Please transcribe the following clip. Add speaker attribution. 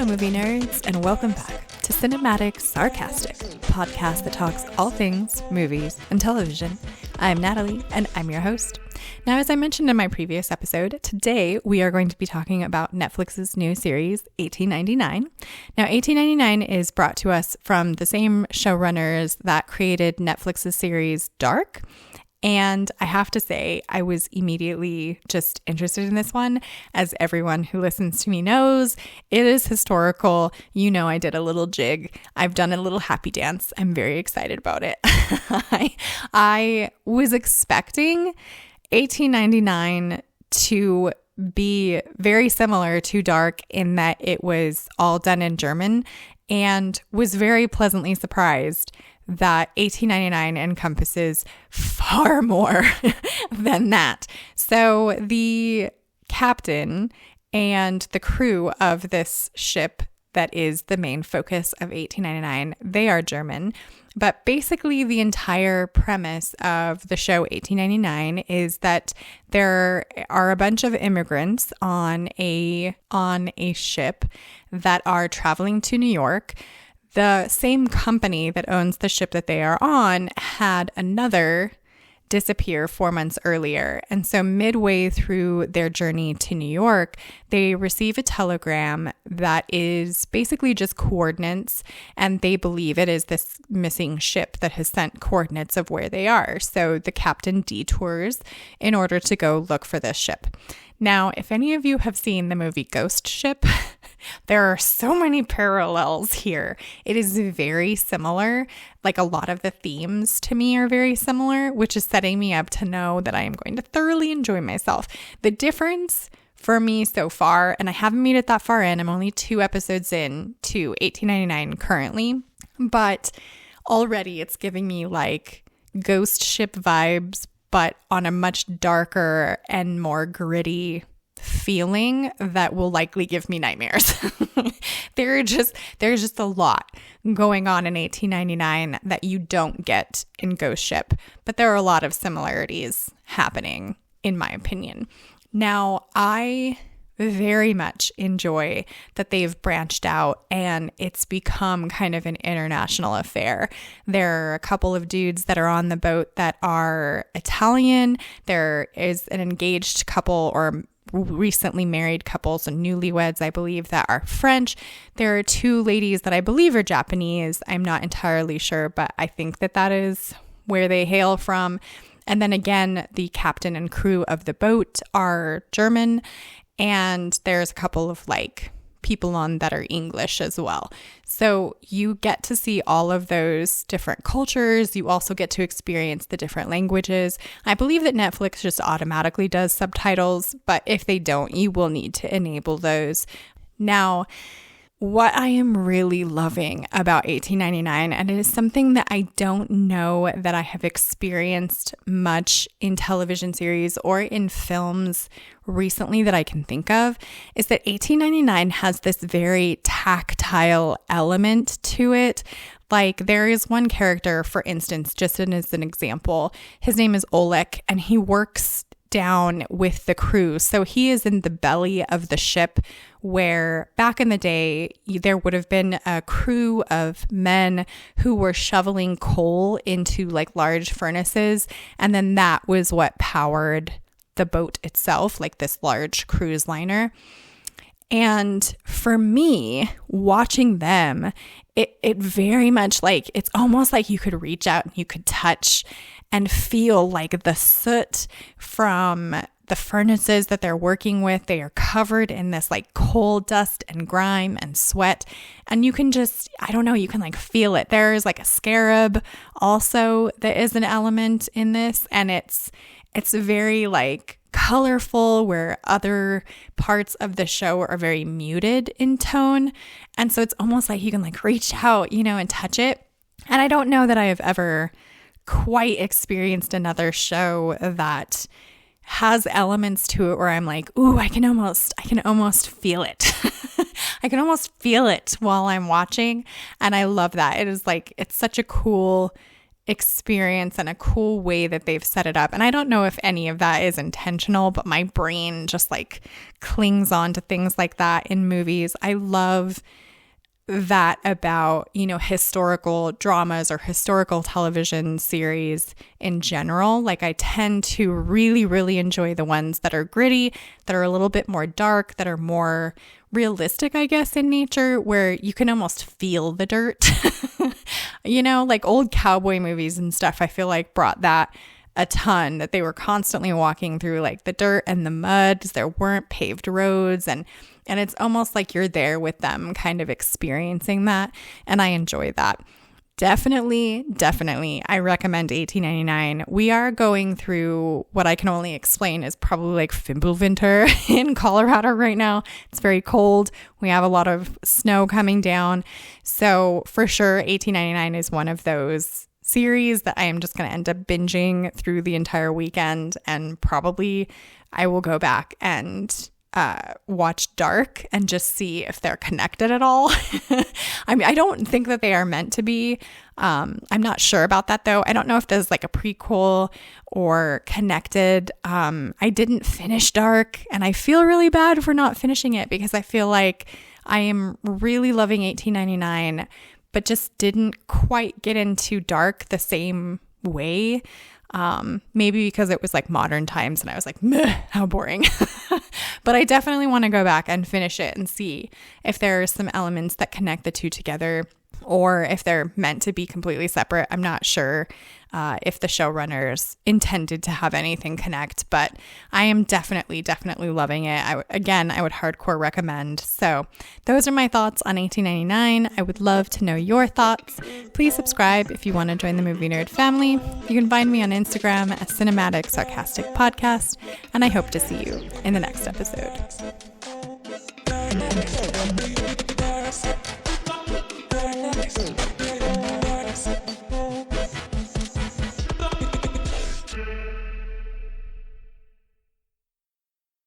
Speaker 1: movie nerds, and welcome back to Cinematic Sarcastic, podcast that talks all things movies and television. I'm Natalie, and I'm your host. Now, as I mentioned in my previous episode, today we are going to be talking about Netflix's new series, 1899. Now, 1899 is brought to us from the same showrunners that created Netflix's series Dark. And I have to say, I was immediately just interested in this one. As everyone who listens to me knows, it is historical. You know, I did a little jig. I've done a little happy dance. I'm very excited about it. I was expecting 1899 to be very similar to Dark in that it was all done in German, and was very pleasantly surprised that 1899 encompasses far more than that. So the captain and the crew of this ship that is the main focus of 1899, they are German. But basically the entire premise of the show 1899 is that there are a bunch of immigrants on a ship that are traveling to New York. The same company that owns the ship that they are on had another disappear 4 months earlier. And so midway through their journey to New York, they receive a telegram that is basically just coordinates, and they believe it is this missing ship that has sent coordinates of where they are. So the captain detours in order to go look for this ship. Now, if any of you have seen the movie Ghost Ship, there are so many parallels here. It is very similar. Like, a lot of the themes to me are very similar, which is setting me up to know that I am going to thoroughly enjoy myself. The difference for me so far, and I haven't made it that far in, I'm only 2 episodes in to 1899 currently, but already it's giving me like Ghost Ship vibes, but on a much darker and more gritty feeling that will likely give me nightmares. There's just a lot going on in 1899 that you don't get in Ghost Ship, but there are a lot of similarities happening, in my opinion. Now, I very much enjoy that they've branched out and it's become kind of an international affair. There are a couple of dudes that are on the boat that are Italian. There is an engaged couple or recently married couples and newlyweds, I believe, that are French. There are 2 ladies that I believe are Japanese. I'm not entirely sure, but I think that is where they hail from. And then again, the captain and crew of the boat are German. And there's a couple of like people on that are English as well. So you get to see all of those different cultures. You also get to experience the different languages. I believe that Netflix just automatically does subtitles, but if they don't, you will need to enable those. Now, what I am really loving about 1899, and it is something that I don't know that I have experienced much in television series or in films recently that I can think of, is that 1899 has this very tactile element to it. Like, there is one character, for instance, just as an example, his name is Oleg, and he works down with the crew. So he is in the belly of the ship, where back in the day, there would have been a crew of men who were shoveling coal into like large furnaces. And then that was what powered the boat itself, like this large cruise liner. And for me, watching them, it very much like, it's almost like you could reach out and you could touch and feel like the soot from the furnaces that they're working with. They are covered in this like coal dust and grime and sweat. And you can just, I don't know, you can like feel it. There's like a scarab also that is an element in this. And it's very like colorful, where other parts of the show are very muted in tone. And so it's almost like you can like reach out, and touch it. And I don't know that I have ever quite experienced another show that has elements to it where I'm like, ooh, I can almost feel it. I can almost feel it while I'm watching. And I love that. It is like, it's such a cool experience and a cool way that they've set it up. And I don't know if any of that is intentional, but my brain just like clings on to things like that in movies. I love that about, historical dramas or historical television series in general. Like I tend to really, really enjoy the ones that are gritty, that are a little bit more dark, that are more realistic, I guess, in nature, where you can almost feel the dirt. Like old cowboy movies and stuff, I feel like brought that a ton, that they were constantly walking through like the dirt and the mud because there weren't paved roads, and it's almost like you're there with them kind of experiencing that, and I enjoy that. Definitely, I recommend 1899. We are going through what I can only explain is probably like Fimbulwinter in Colorado right now. It's very cold. We have a lot of snow coming down. So for sure, 1899 is one of those series that I am just going to end up binging through the entire weekend, and probably I will go back and watch Dark and just see if they're connected at all. I mean, I don't think that they are meant to be. I'm not sure about that though. I don't know if there's like a prequel or connected. I didn't finish Dark, and I feel really bad for not finishing it because I feel like I am really loving 1899, but just didn't quite get into Dark the same way. Maybe because it was like modern times and I was like, meh, how boring. But I definitely want to go back and finish it and see if there are some elements that connect the two together, or if they're meant to be completely separate. I'm not sure if the showrunners intended to have anything connect, but I am definitely loving it. I would hardcore recommend. So those are my thoughts on 1899. I would love to know your thoughts. Please subscribe if you want to join the Movie Nerd family. You can find me on Instagram at Cinematic Sarcastic Podcast, and I hope to see you in the next episode.